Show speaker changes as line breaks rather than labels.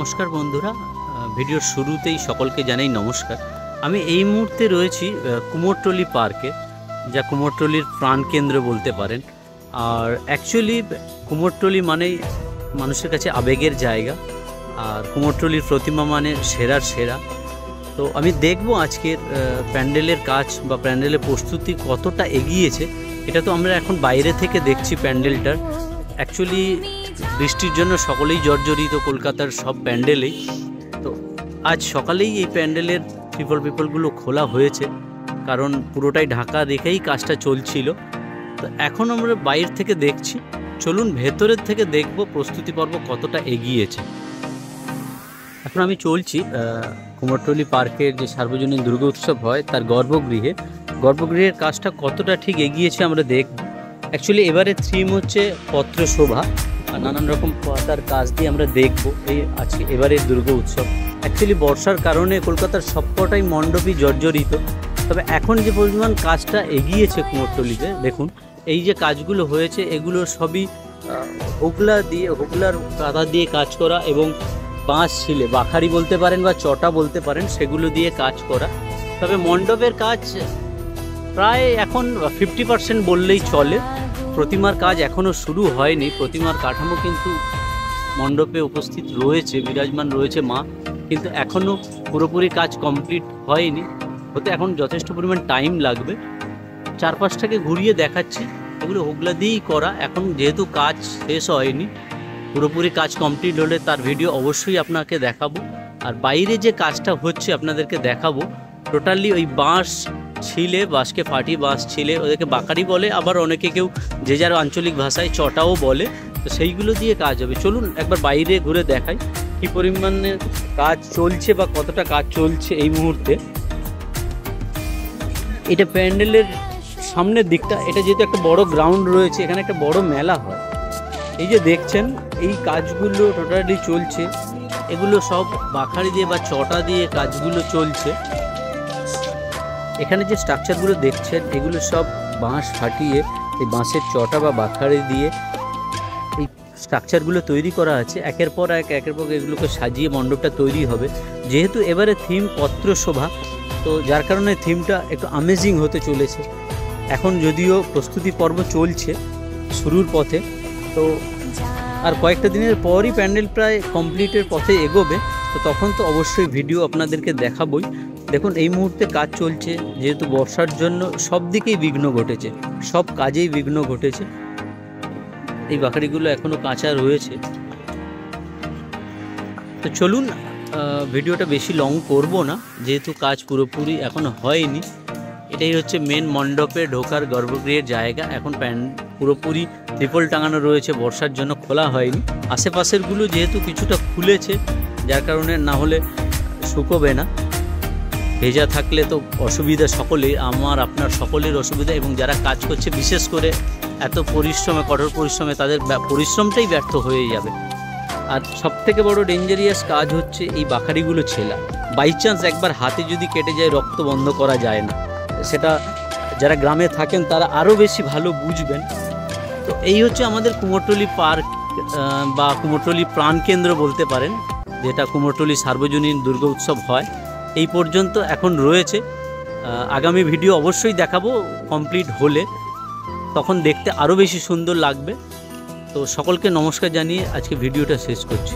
নমস্কার বন্ধুরা, ভিডিওর শুরুতেই সকলকে জানাই নমস্কার। আমি এই মুহূর্তে রয়েছি কুমোরটুলি পার্কে, যা কুমোরটুলির প্রাণকেন্দ্র বলতে পারেন। আর অ্যাকচুয়ালি কুমোরটুলি মানেই মানুষের কাছে আবেগের জায়গা, আর কুমোরটুলির প্রতিমা মানে সেরার সেরা। তো আমি দেখব আজকের প্যান্ডেলের কাজ বা প্যান্ডেলের প্রস্তুতি কতটা এগিয়েছে। এটা তো আমরা এখন বাইরে থেকে দেখছি প্যান্ডেলটার। অ্যাকচুয়ালি বৃষ্টির জন্য সকলেই জর্জরিত কলকাতার সব প্যান্ডেলেই। তো আজ সকালেই এই প্যান্ডেলের পিপলগুলো খোলা হয়েছে, কারণ পুরোটাই ঢাকা রেখেই কাজটা চলছিল। তো এখন আমরা বাইরে থেকে দেখছি, চলুন ভেতরের থেকে দেখব প্রস্তুতি পর্ব কতটা এগিয়েছে। এখন আমি চলছি কুমোরটুলি পার্কের যে সার্বজনীন দুর্গা উৎসব হয় তার গর্ভগৃহের কাজটা কতটা ঠিক এগিয়েছে আমরা দেখব। অ্যাকচুয়ালি এবারে থিম হচ্ছে পত্রশোভা, আর নানান রকম পাতার কাজ দিয়ে আমরা দেখব এই আজকে এবারের দুর্গা উৎসব। অ্যাকচুয়ালি বর্ষার কারণে কলকাতার সবকটাই মণ্ডপই জর্জরিত, তবে এখন যে পরিমাণ কাজটা এগিয়েছে কুমোরটুলিতে দেখুন, এই যে কাজগুলো হয়েছে এগুলো সবই হোগলার কাদা দিয়ে কাজ করা এবং বাঁশ ছিলে, বাখারি বলতে পারেন বা চটা বলতে পারেন, সেগুলো দিয়ে কাজ করা। তবে মণ্ডপের কাজ প্রায় এখন 50% বললেই চলে। প্রতিমার কাজ এখনও শুরু হয়নি, প্রতিমার কাঠামো কিন্তু মণ্ডপে উপস্থিত রয়েছে, বিরাজমান রয়েছে মা, কিন্তু এখনও পুরোপুরি কাজ কমপ্লিট হয়নি, হতে এখন যথেষ্ট পরিমাণ টাইম লাগবে। চারপাশটাকে ঘুরিয়ে দেখাচ্ছি, এগুলো হোগলা দিয়েই করা। এখন যেহেতু কাজ শেষ হয়নি, পুরোপুরি কাজ কমপ্লিট হলে তার ভিডিও অবশ্যই আপনাকে দেখাবো। আর বাইরে যে কাজটা হচ্ছে আপনাদেরকে দেখাবো। টোটালি ওই বাঁশ ছিলে, বাঁশকে ফাটিয়ে বাঁশ ছিলে, ওদেরকে বাকারি বলে, আবার অনেকে কেউ যে যার আঞ্চলিক ভাষায় চটাও বলে। তো সেইগুলো দিয়ে কাজ হবে। চলুন একবার বাইরে ঘুরে দেখাই কী পরিমাণে কাজ চলছে বা কতটা কাজ চলছে এই মুহূর্তে। এটা প্যান্ডেলের সামনের দিকটা, এটা যেহেতু একটা বড় গ্রাউন্ড রয়েছে, এখানে একটা বড় মেলা হয়। এই যে দেখছেন এই কাজগুলো টোটালি চলছে, এগুলো সব বাখারি দিয়ে বা চটা দিয়ে কাজগুলো চলছে। এখানে যে স্ট্রাকচারগুলো দেখছেন এগুলো সব বাঁশ ফাটিয়ে এই বাঁশের চটা বা বাখারি দিয়ে এই স্ট্রাকচারগুলো তৈরি করা আছে। একের পর এক এগুলোকে সাজিয়ে মণ্ডপটা তৈরি হবে। যেহেতু এবারে থিম পত্রশোভা, তো যার কারণে থিমটা একটু আমেজিং হতে চলেছে। এখন যদিও প্রস্তুতি পর্ব চলছে শুরুর পথে, তো আর কয়েকটা দিনের পরই প্যান্ডেল প্রায় কমপ্লিটের পথে এগোবে। তো তখন তো অবশ্যই ভিডিও আপনাদেরকে দেখাবই। দেখুন এই মুহূর্তে কাজ চলছে, যেহেতু বর্ষার জন্য সব দিকেই বিঘ্ন ঘটেছে, সব কাজেই বিঘ্ন ঘটেছে। এই বাকারিগুলো এখনও কাঁচা রয়েছে। তো চলুন ভিডিওটা বেশি লং করব না, যেহেতু কাজ পুরোপুরি এখনও হয়নি। এটাই হচ্ছে মেন মণ্ডপে ঢোকার গর্ভগৃহের জায়গা। এখন পুরোপুরি ত্রিপল টাঙানো রয়েছে, বর্ষার জন্য খোলা হয়নি। আশেপাশেরগুলো যেহেতু কিছুটা খুলেছে, যার কারণে না হলে শুকোবে না। ভেজা থাকলে তো অসুবিধা সকলেই, আমার আপনার সকলের অসুবিধা, এবং যারা কাজ করছে বিশেষ করে এত পরিশ্রমে, কঠোর পরিশ্রমে তাদের পরিশ্রমটাই ব্যর্থ হয়ে যাবে। আর সবথেকে বড় ডেঞ্জারিয়াস কাজ হচ্ছে এই বাখারিগুলো ছেলা। বাই চান্স একবার হাতে যদি কেটে যায়, রক্ত বন্ধ করা যায় না। সেটা যারা গ্রামে থাকেন তারা আরও বেশি ভালো বুঝবেন। তো এই হচ্ছে আমাদের কুমোরটুলি পার্ক বা কুমোরটুলি প্রাণকেন্দ্র বলতে পারেন, যেটা কুমোরটুলি সার্বজনীন দুর্গা উৎসব হয়। এই পর্যন্ত এখন রয়েছে। আগামী ভিডিও অবশ্যই দেখাবো কমপ্লিট হলে, তখন দেখতে আরও বেশি সুন্দর লাগবে। তো সকলকে নমস্কার জানিয়ে আজকে ভিডিওটা শেষ করছি।